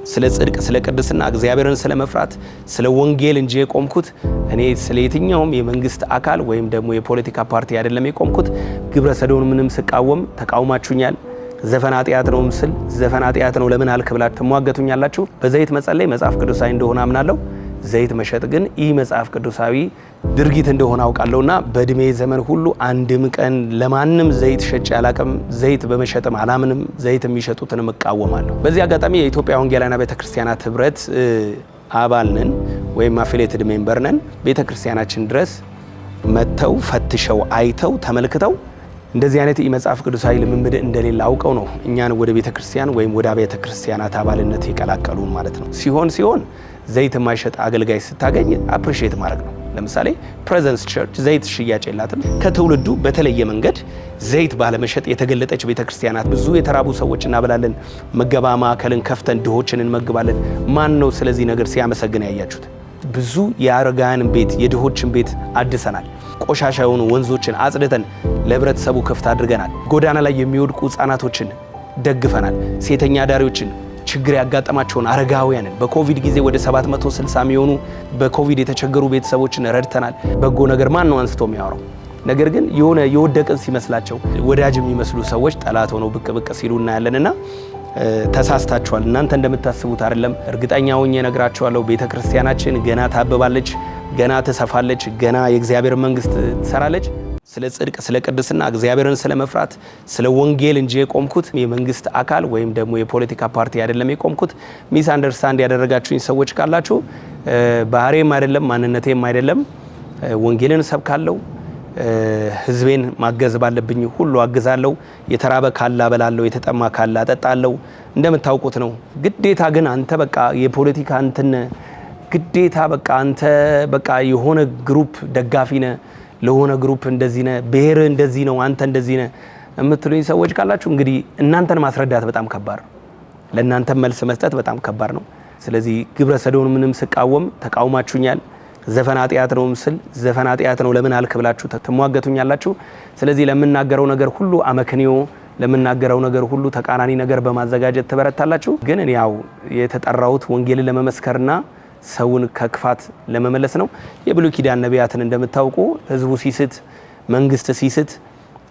ስለ ጽድቅ ስለ ቅድስና እግዚአብሔርን ስለ መፍራት ስለ ወንጌል እንጂ የቆምኩት እኔ ስለ የትኛውም የመንግስት አካል ወይም ደግሞ የፖለቲካ ፓርቲ አይደለም የቆምኩት። ግብረ ሰዶምንም ስቃወም ተቃውማችሁኛል። ዘፈን ኃጢአት ነው ምስል ዘፈን ኃጢአት ነው ለምን አልክ ብላችሁ ተሟገቱኛላችሁ። በዘይት መጸለይ መጽሐፍ ቅዱሳዊ እንደሆነ አምናለሁ። ዘይት መሸጥ ግን ይህ መጽሐፍ ቅዱሳዊ ድርጊት እንደሆነ አውቃለሁና በእድሜ ዘመን ሁሉ አንድም ቀን ለማንም ዘይት ሸጬ አላቅም። ዘይት በመሸጥም አላምንም። ዘይት የሚሸጡትንም እቃወማለሁ። በዚህ አጋጣሚ የኢትዮጵያ ወንጌላውያን ቤተክርስቲያናት ህብረት አባል ነን ወይም አፊሊየትድ ሜምበር ነን። ቤተክርስቲያናችን ድረስ መጥተው ፈትሸው አይተው ተመልክተው እንደዚህ አይነት የመጽሐፍ ቅዱሳዊ ልምምድ እንደሌለ አውቀው ነው እኛን ወደ ቤተክርስቲያን ወይም ወደ አብያተ ክርስቲያናት አባልነት ይቀላቀሉን ማለት ነው። ሲሆን ዘይት የማይሸጥ አገልጋይ ስታገኝ አፕሪሺየት ማድረግ ነው። ለምሳሌ ፕሬዘንስ ቸርች ዘይት ሽያጭ የላትም። ከትውልዱ በተለየ መንገድ ዘይት ባለመሸጥ የተገለጠች ቤተክርስቲያናት ብዙ የተራቡ ሰዎች እናበላለን። መገባ ማዕከልን ከፍተን ድሆችን እንመግባለን። ማን ነው ስለዚህ ነገር ሲያመሰግን ያያችሁት? ብዙ የአረጋውያን ቤት የድሆችን ቤት አድሰናል። ቆሻሻ የሆኑ ወንዞችን አጽድተን ለህብረተሰቡ ክፍት አድርገናል። ጎዳና ላይ የሚወድቁ ህጻናቶችን ደግፈናል። ሴተኛ አዳሪዎችን፣ ችግር ያጋጠማቸውን አረጋውያንን በኮቪድ ጊዜ ወደ 760 የሚሆኑ በኮቪድ የተቸገሩ ቤተሰቦችን ረድተናል። በጎ ነገር ማን ነው አንስቶ የሚያወራው? ነገር ግን የሆነ የወደቅን ሲመስላቸው ወዳጅ የሚመስሉ ሰዎች ጠላት ሆነው ብቅ ሲሉ እናያለንና ተሳስታችኋል። እናንተ እንደምታስቡት አይደለም። እርግጠኛ ሆኜ እነግራችኋለሁ፣ ቤተክርስቲያናችን ገና ታብባለች፣ ገና ትሰፋለች፣ ገና የእግዚአብሔር መንግስት ትሰራለች። ስለ ጽድቅ ስለ ቅድስና እግዚአብሔርን ስለ መፍራት ስለ ወንጌል እንጂ የቆምኩት የመንግስት አካል ወይም ደግሞ የፖለቲካ ፓርቲ አይደለም የቆምኩት። ሚስ አንደርስታንድ ያደረጋችሁኝ ሰዎች ካላችሁ ባህሪም አይደለም ማንነቴም አይደለም። ወንጌልን ሰብካለሁ። ህዝቤን ማገዝ ባለብኝ ሁሉ አግዛለሁ። የተራበ ካለ አበላለሁ፣ የተጠማ ካለ አጠጣለሁ። እንደምታውቁት ነው። ግዴታ ግን አንተ በቃ የፖለቲካ እንትን ግዴታ በቃ አንተ በቃ የሆነ ግሩፕ ደጋፊ ነህ፣ ለሆነ ግሩፕ እንደዚህ ነህ፣ ብሔር እንደዚህ ነው፣ አንተ እንደዚህ ነህ የምትሉኝ ሰዎች ካላችሁ እንግዲህ እናንተን ማስረዳት በጣም ከባድ ነው። ለእናንተ መልስ መስጠት በጣም ከባድ ነው። ስለዚህ ግብረ ሰዶምንም ስቃወም ተቃውማችሁኛል። ዘፈን ኃጢአት ነው ምስል ዘፈን ኃጢአት ነው ለምን አልክ ብላችሁ ተሟገቱኛላችሁ። ስለዚህ ለምናገረው ነገር ሁሉ አመክንዮ ለምናገረው ነገር ሁሉ ተቃራኒ ነገር በማዘጋጀት ትበረታላችሁ። ግን እኔ ያው የተጠራሁት ወንጌልን ለመመስከርና ሰውን ከክፋት ለመመለስ ነው። የብሉይ ኪዳን ነቢያትን እንደምታውቁ ህዝቡ ሲስት መንግስት ሲስት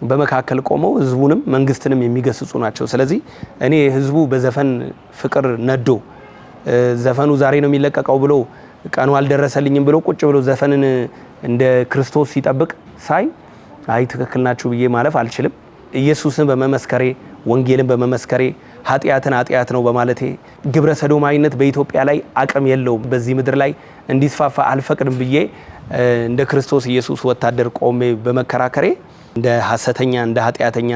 በመካከል ቆመው ህዝቡንም መንግስትንም የሚገስጹ ናቸው። ስለዚህ እኔ ህዝቡ በዘፈን ፍቅር ነዶ ዘፈኑ ዛሬ ነው የሚለቀቀው ብሎ ቀኑ አልደረሰልኝም ብሎ ቁጭ ብሎ ዘፈንን እንደ ክርስቶስ ሲጠብቅ ሳይ አይ ትክክል ናችሁ ብዬ ማለፍ አልችልም። ኢየሱስን በመመስከሬ ወንጌልን በመመስከሬ ኃጢአትን ኃጢአት ነው በማለቴ ግብረ ሰዶማዊነት በኢትዮጵያ ላይ አቅም የለውም በዚህ ምድር ላይ እንዲስፋፋ አልፈቅድም ብዬ እንደ ክርስቶስ ኢየሱስ ወታደር ቆሜ በመከራከሬ እንደ ሐሰተኛ እንደ ኃጢአተኛ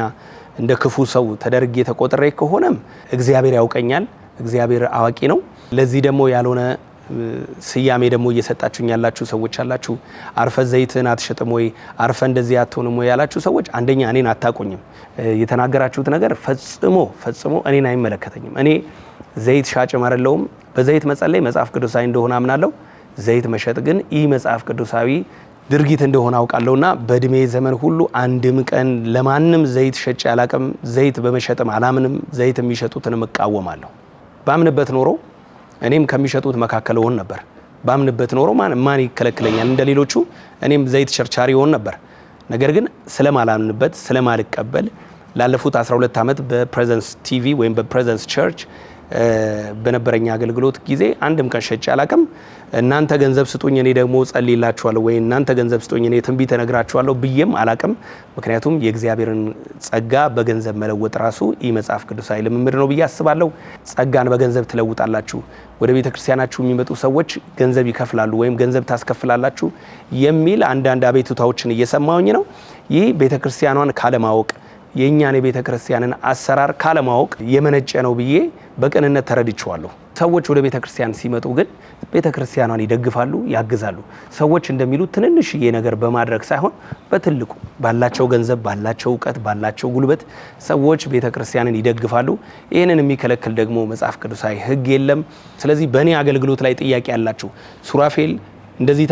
እንደ ክፉ ሰው ተደርጌ ተቆጥሬ ከሆነም እግዚአብሔር ያውቀኛል። እግዚአብሔር አዋቂ ነው። ለዚህ ደግሞ ያልሆነ ስያሜ ደግሞ እየሰጣችሁኝ ያላችሁ ሰዎች አላችሁ። አርፈ ዘይትን አትሸጥም ወይ አርፈ እንደዚህ አትሆንም ወይ ያላችሁ ሰዎች አንደኛ እኔን አታውቁኝም። የተናገራችሁት ነገር ፈጽሞ እኔን አይመለከተኝም። እኔ ዘይት ሻጭም አይደለሁም። በዘይት መጸለይ መጽሐፍ ቅዱሳዊ እንደሆነ አምናለሁ። ዘይት መሸጥ ግን ይህ መጽሐፍ ቅዱሳዊ ድርጊት እንደሆነ አውቃለሁና በእድሜ ዘመን ሁሉ አንድም ቀን ለማንም ዘይት ሸጬ አላቅም። ዘይት በመሸጥም አላምንም። ዘይት የሚሸጡትንም እቃወማለሁ። ባምንበት ኖሮ እኔም ከሚሸጡት መካከል ሆን ነበር። ባምንበት ኖሮ ማን ይከለክለኛል? እንደሌሎቹ እኔም ዘይት ቸርቻሪ ሆን ነበር። ነገር ግን ስለማላምንበት ስለማልቀበል ላለፉት 12 ዓመት በፕሬዘንስ ቲቪ ወይም በፕሬዘንስ ቸርች በነበረኛ አገልግሎት ጊዜ አንድም ቀን ሸጬ አላቅም። እናንተ ገንዘብ ስጡኝ እኔ ደግሞ ጸልይላችኋለሁ ወይ እናንተ ገንዘብ ስጡኝ እኔ ትንቢት እነግራችኋለሁ ብዬም አላቅም። ምክንያቱም የእግዚአብሔርን ጸጋ በገንዘብ መለወጥ ራሱ ይህ መጽሐፍ ቅዱሳዊ ልምምድ ነው ብዬ አስባለሁ። ጸጋን በገንዘብ ትለውጣላችሁ፣ ወደ ቤተክርስቲያናችሁ የሚመጡ ሰዎች ገንዘብ ይከፍላሉ ወይም ገንዘብ ታስከፍላላችሁ የሚል አንዳንድ አቤቱታዎችን እየሰማሁኝ ነው። ይህ ቤተክርስቲያኗን ካለማወቅ የእኛን የቤተክርስቲያንን አሰራር ካለማወቅ የመነጨ ነው ብዬ በቅንነት ተረድቼዋለሁ። ሰዎች ወደ ቤተክርስቲያን ሲመጡ ግን ቤተክርስቲያኗን ይደግፋሉ፣ ያግዛሉ። ሰዎች እንደሚሉት ትንንሽዬ ነገር በማድረግ ሳይሆን በትልቁ ባላቸው ገንዘብ፣ ባላቸው እውቀት፣ ባላቸው ጉልበት ሰዎች ቤተክርስቲያንን ይደግፋሉ። ይህንን የሚከለክል ደግሞ መጽሐፍ ቅዱሳዊ ሕግ የለም። ስለዚህ በእኔ አገልግሎት ላይ ጥያቄ ያላችሁ ሱራፌል እንደዚህ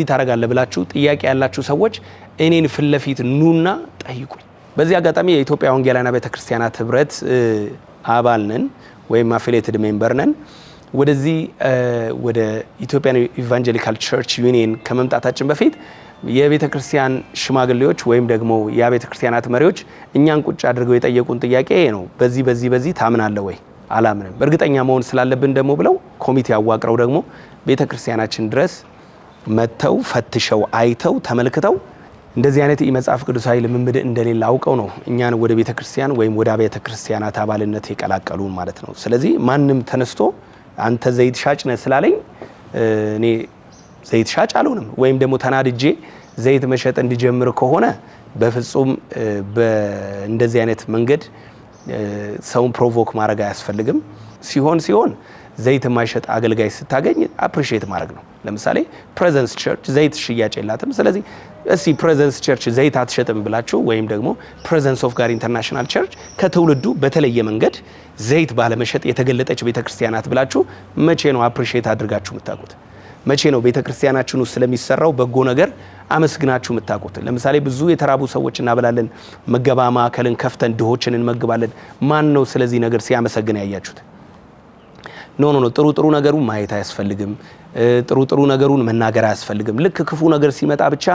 ታረጋለህ ብላችሁ ጥያቄ ያላችሁ ሰዎች እኔን ፊት ለፊት ኑና ጠይቁኝ። በዚህ አጋጣሚ የኢትዮጵያ ወንጌላውያን ቤተክርስቲያናት ህብረት አባል ነን ወይም አፊሊየትድ ሜምበር ነን። ወደዚህ ወደ ኢትዮጵያን ኢቫንጀሊካል ቸርች ዩኒየን ከመምጣታችን በፊት የቤተ ክርስቲያን ሽማግሌዎች ወይም ደግሞ የቤተ ክርስቲያናት መሪዎች እኛን ቁጭ አድርገው የጠየቁን ጥያቄ ነው። በዚህ ታምናለህ ወይ? አላምንም። እርግጠኛ መሆን ስላለብን ደግሞ ብለው ኮሚቴ አዋቅረው ደግሞ ቤተ ክርስቲያናችን ድረስ መተው ፈትሸው አይተው ተመልክተው እንደዚህ አይነት የመጽሐፍ ቅዱሳዊ ልምምድ እንደሌለ አውቀው ነው እኛን ወደ ቤተ ክርስቲያን ወይም ወደ ቤተ ክርስቲያናት አባልነት የቀላቀሉን ማለት ነው። ስለዚህ ማንም ተነስቶ አንተ ዘይት ሻጭ ነህ ስላለኝ እኔ ዘይት ሻጭ አልሆንም፣ ወይም ደግሞ ተናድጄ ዘይት መሸጥ እንዲጀምር ከሆነ በፍጹም በእንደዚህ አይነት መንገድ ሰውን ፕሮቮክ ማድረግ አያስፈልግም። ሲሆን ዘይት የማይሸጥ አገልጋይ ስታገኝ አፕሪሺየት ማድረግ ነው። ለምሳሌ ፕሬዘንስ ቸርች ዘይት ሽያጭ የላትም። ስለዚህ እስቲ ፕሬዘንስ ቸርች ዘይት አትሸጥም ብላችሁ ወይም ደግሞ ፕሬዘንስ ኦፍ ጋድ ኢንተርናሽናል ቸርች ከትውልዱ በተለየ መንገድ ዘይት ባለመሸጥ የተገለጠች ቤተክርስቲያናት ብላችሁ መቼ ነው አፕሪሺየት አድርጋችሁ የምታውቁት? መቼ ነው ቤተክርስቲያናችን ውስጥ ስለሚሰራው በጎ ነገር አመስግናችሁ የምታውቁት? ለምሳሌ ብዙ የተራቡ ሰዎች እናበላለን፣ መገባ ማዕከልን ከፍተን ድሆችን እንመግባለን። ማን ነው ስለዚህ ነገር ሲያመሰግን ያያችሁት? ኖ ጥሩ ነገሩን ማየት አያስፈልግም። ጥሩ ነገሩን መናገር አያስፈልግም። ልክ ክፉ ነገር ሲመጣ ብቻ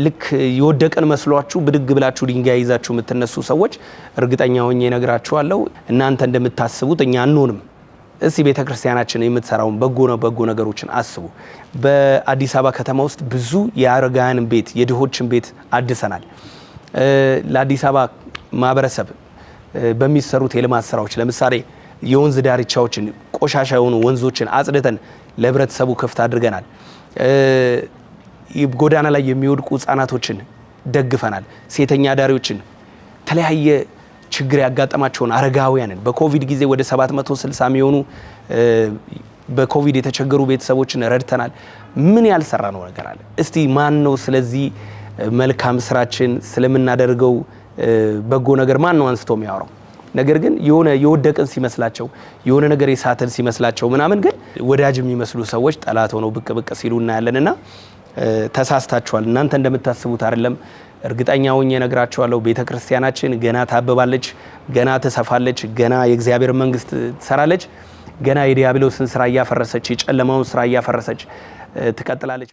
ልክ የወደቀን መስሏችሁ ብድግ ብላችሁ ድንጋይ ይዛችሁ የምትነሱ ሰዎች እርግጠኛ ሆኜ እነግራችኋለሁ እናንተ እንደምታስቡት እኛ አንሆንም። እስቲ ቤተክርስቲያናችን የምትሰራውን በጎ ነገሮችን አስቡ። በአዲስ አበባ ከተማ ውስጥ ብዙ የአረጋውያን ቤት የድሆችን ቤት አድሰናል። ለአዲስ አበባ ማህበረሰብ በሚሰሩት የልማት ስራዎች ለምሳሌ የወንዝ ዳርቻዎችን ቆሻሻ የሆኑ ወንዞችን አጽድተን ለህብረተሰቡ ክፍት አድርገናል። ጎዳና ላይ የሚወድቁ ህጻናቶችን ደግፈናል። ሴተኛ ዳሪዎችን፣ ተለያየ ችግር ያጋጠማቸውን አረጋውያንን በኮቪድ ጊዜ ወደ 760 የሚሆኑ በኮቪድ የተቸገሩ ቤተሰቦችን ረድተናል። ምን ያልሰራ ነው ነገር አለ? እስቲ ማን ነው ስለዚህ መልካም ስራችን ስለምናደርገው በጎ ነገር ማን ነው አንስቶ የሚያወራው? ነገር ግን የሆነ የወደቀን ሲመስላቸው የሆነ ነገር የሳተን ሲመስላቸው ምናምን ግን ወዳጅ የሚመስሉ ሰዎች ጠላት ሆነው ብቅ ሲሉ እናያለንና ተሳስታችኋል። እናንተ እንደምታስቡት አይደለም። እርግጠኛ ሆኜ እነግራችኋለሁ ቤተክርስቲያናችን ገና ታበባለች፣ ገና ትሰፋለች፣ ገና የእግዚአብሔር መንግስት ትሰራለች፣ ገና የዲያብሎስን ስራ እያፈረሰች የጨለማውን ስራ እያፈረሰች ትቀጥላለች።